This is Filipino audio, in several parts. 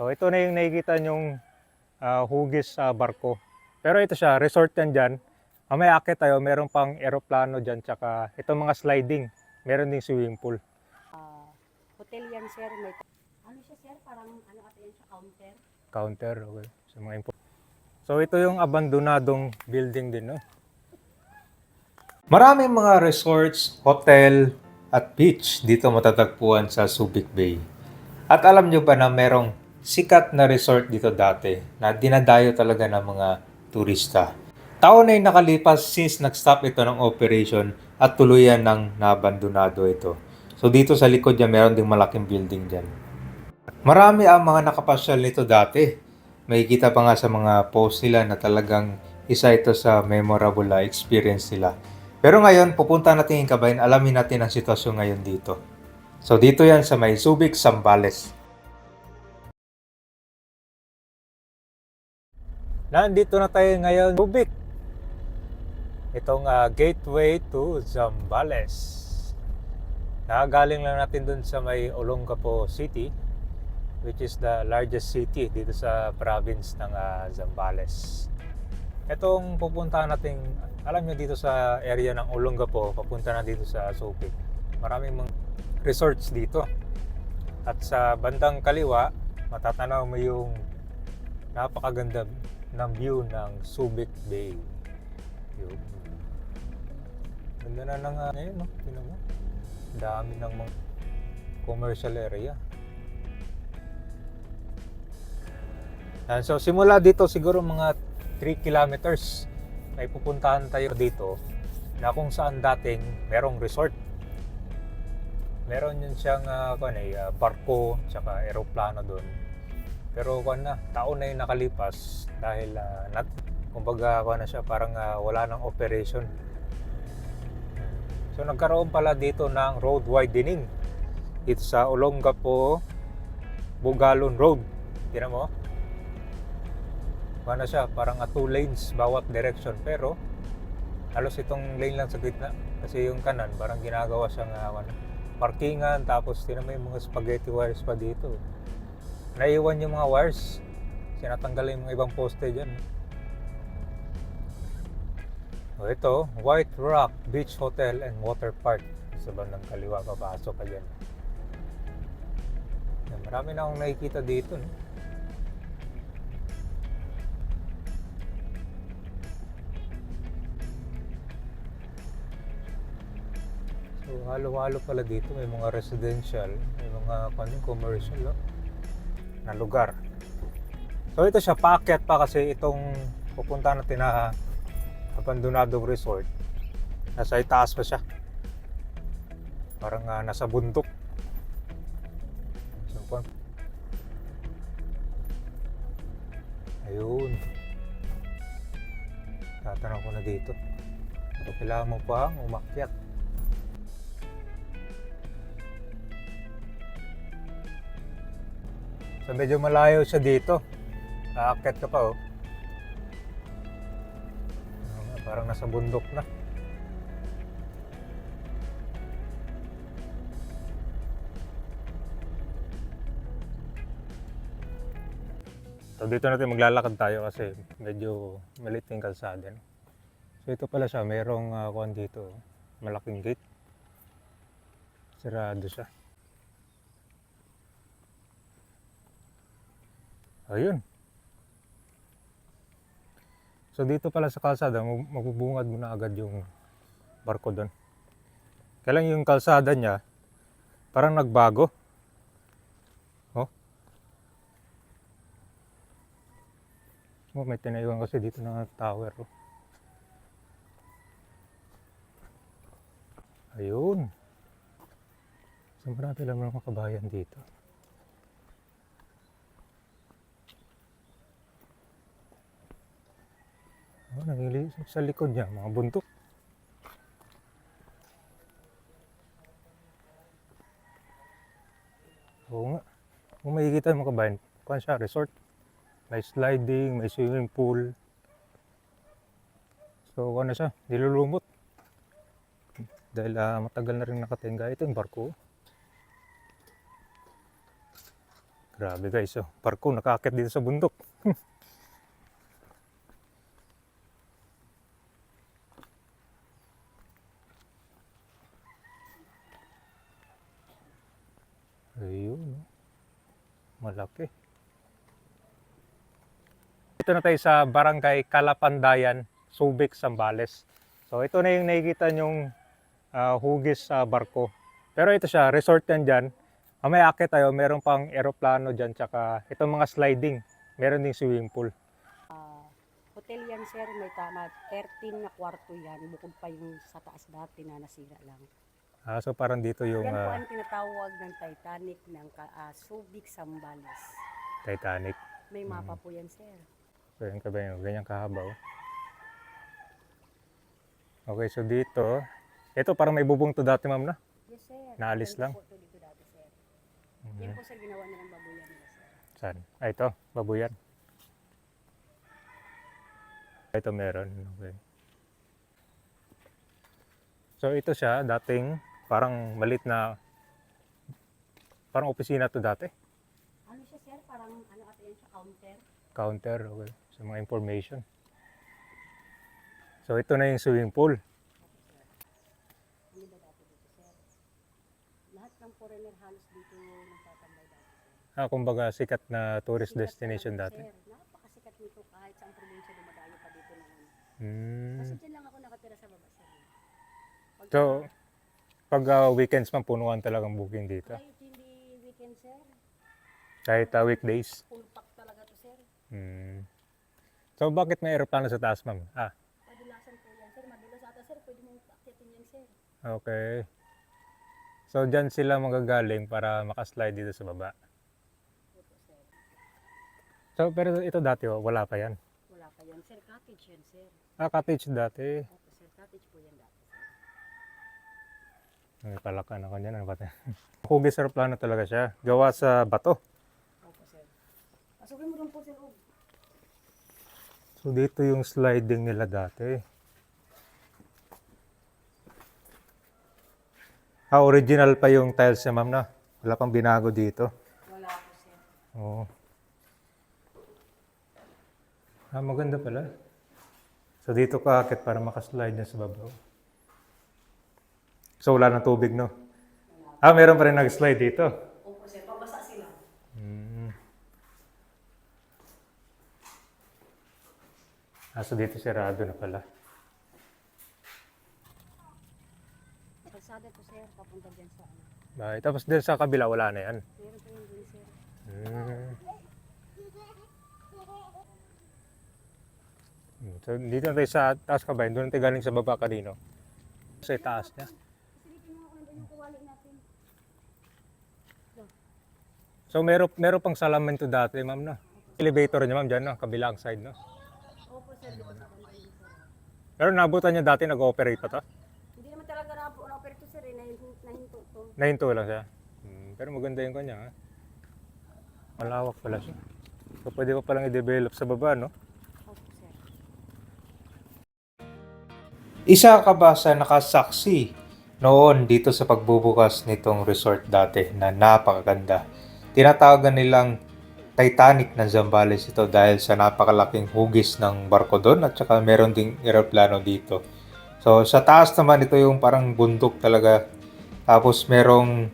So ito na yung nakikita nyong hugis sa barko. Pero ito siya, resort yan dyan. Mamaya akit tayo, meron pang eroplano dyan, tsaka itong mga sliding. Meron ding swimming pool. Hotel yan, sir. May, ano siya, sir? Parang, ano ata yan siya, counter? Counter, okay. Sa mga info. So ito yung abandonadong building din, no? Maraming mga resorts, hotel, at beach dito matatagpuan sa Subic Bay. At alam nyo ba na merong sikat na resort dito dati na dinadayo talaga ng mga turista. Taon na yung nakalipas since nag-stop ito ng operation at tuluyan ng nabandonado ito. So dito sa likod niya meron ding malaking building dyan. Marami ang mga nakapasyal nito dati. May kita pa nga sa mga post nila na talagang isa ito sa memorable experience nila. Pero ngayon, pupunta natin yung Kabayan, alamin natin ang sitwasyon ngayon dito. So dito yan sa may Subic, Zambales. Nandito na tayo ngayon, Subic. Itong gateway to Zambales. Nakagaling lang natin dun sa may Olongapo City, which is the largest city dito sa province ng Zambales. Itong pupuntahan natin, alam nyo dito sa area ng Olongapo, papunta na dito sa Subic. Maraming mga resorts dito. At sa bandang kaliwa, matatanaw mo yung napakaganda ng view ng Subic Bay. Yun. Ganda na ng ngayon, no? Tingnan mo. Dami ng mga commercial area. And so simula dito siguro mga 3 kilometers may pupuntahan tayo dito na kung saan dating merong resort. Meron yun siyang barko tsaka eroplano doon. Pero taon na yung nakalipas dahil kumbaga na siya parang wala nang operation. So nagkaroon pala dito ng road widening dito sa Olongapo Bugalon Road. Tingnan mo. Na siya parang 2 lanes bawat direction, pero halos itong lane lang sa gitna kasi yung kanan parang ginagawa siyang parkingan, tapos tingnan mo yung mga spaghetti wires pa dito. Naiwan yung mga wires, sinatanggal yung mga ibang poste dyan. So ito, White Rock Beach Hotel and Water Park sa bandang kaliwa, papasok ka dyan. Marami na akong nakikita dito, no? So halo-halo pala dito, may mga residential, may mga commercial, no? Na lugar. So ito siya, paakyat pa kasi itong pupunta natin na abandonadong resort. Nasa itaas pa siya. Parang nasa bundok. So, ayun. Tatanong ko na dito. So, kailangan mo pa umakyat. So medyo malayo siya dito. Aakyat ka pa, oh. Parang nasa bundok na. So dito natin maglalakad tayo kasi medyo maliit yung kalsada, no? So ito pala siya, mayroong kuwan dito, malaking gate. Sarado siya. Ayun. So dito pala sa kalsada, mabubungad mo na agad yung barko doon. Kaya lang yung kalsada niya, parang nagbago. Oh. Oh, may tinayuan kasi dito ng tower. Oh. Ayun. So marami lang mga kabayan dito. Oh, sa likod niya, mga buntok. Oo nga. Kung makikita mo kabayan, kuwan siya, resort. May sliding, may swimming pool. So kuwan na siya, nilulumot. Dahil matagal na rin nakatingga. Ito yung barko. Grabe guys, oh. Barko nakakit dito sa bundok. Ayun, oh. Malaki. Ito na tayo sa Barangay Calapandayan, Subic, Zambales. So ito na yung nakikita nyong hugis sa barko. Pero ito siya, resort yan dyan. May akit tayo, meron pang eroplano dyan, tsaka itong mga sliding. Meron ding swimming pool. Hotel yan sir, may tama 13 na kwarto yan. Bukod pa yung sa taas dati na nasira lang. So parang dito yung Yan po ang tinatawag ng Titanic ng Subic, Zambales. Titanic. May mapa po yan sir. So yan ka ba yung ganyan kahaba, oh. Okay, so dito, ito parang may bubong to dati, ma'am, na? Yes sir. Naalis lang? Po ito dito dati sir. Yan po sir, ginawa nilang babuyan nila sir. Saan? Ito, babuyan. Ito meron, okay. So ito siya, dating parang malit na, parang opisina to dati. Ano siya sir, parang ano ata yan siya, counter. Counter, okay. So mga information. So ito na yung swimming pool. Ano ba dati dito sir? Lahat ng foreigner halos dito nagtatambay dati sir. Kumbaga sikat na tourist Sikat destination talaga, dati. sir. Napakasikat nito kahit sa probinsya dumadayo pa dito noon. Hmm. Kasi dyan lang ako nakatira sa baba sir. So, pag weekends man, punuan talagang booking dito. Kahit hindi weekend sir, Kahit weekdays. full pack talaga to sir. Hmm. So, bakit may aeroplano sa taas, ma'am? Kadalasan po yan sir, madulas ata sir, pwede mong akyatin yan sir. Okay. So, dyan sila magagaling para makaslide dito sa baba. Opo sir. So, pero ito dati, wala pa yan. Wala pa yan sir, cottage yan sir. Cottage dati. Opo sir, cottage po yan dati sir. May palakan ako dyan. Ano ba ito? Hugis aeroplano talaga siya. Gawa sa bato. Opo sir. Pasukin mo doon po sir. So, dito yung sliding nila dati. Original pa yung tiles niya, ma'am, na. Wala pang binago dito. Wala po sir. Oo. Maganda pala. So, dito ka akit para makaslide na sa babaw. So, wala ng tubig, no? Meron pa rin nag-slide dito. Opo sir, pabasa sila. So, dito sarado na pala. Kalsada to sir, papunta dyan sa ano. Tapos din sa kabila, wala na yan. Meron po yun din sir. So, dito na tayo sa taas ka ba? Doon na tayo galing sa baba kanino. Sa taas niya. Silipin mo ako nandun yung kuwali natin. So, meron pang salamin to dati, ma'am, no? Elevator niya, ma'am, dyan, no? Kabilang side, no? Opo sir, doon sa banda yun sir. Pero nabutan niya dati, nag-ooperate pa to? Hindi naman talaga na-operate to sir, nahinto to. Nahinto lang siya. Pero maganda yung kanya, ha? Malawak pala siya. So, pwede pa palang i-develop sa baba, no? Opo sir. Isa ka ba sa nakasaksi noon dito sa pagbubukas nitong resort dati na napakaganda? Tinatawagan nilang Titanic ng Zambales ito dahil sa napakalaking hugis ng barko doon at saka meron ding eroplano dito. So sa taas naman ito yung parang bundok talaga. Tapos merong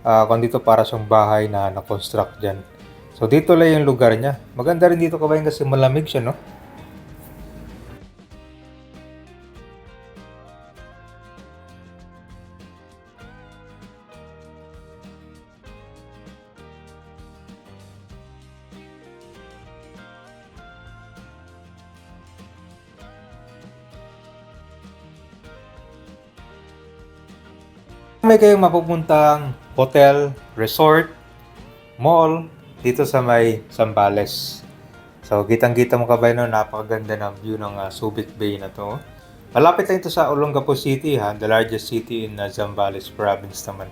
kung dito para siyang bahay na na-construct dyan. So dito lang yung lugar niya. Maganda rin dito kabayan kasi malamig siya, no? May kayong mapupuntang hotel, resort, mall dito sa may Zambales. So, kitang-kita mo kabayan, no, napakaganda ng view ng Subic Bay na to. Malapit lang ito sa Olongapo City, ha, the largest city in Zambales province naman.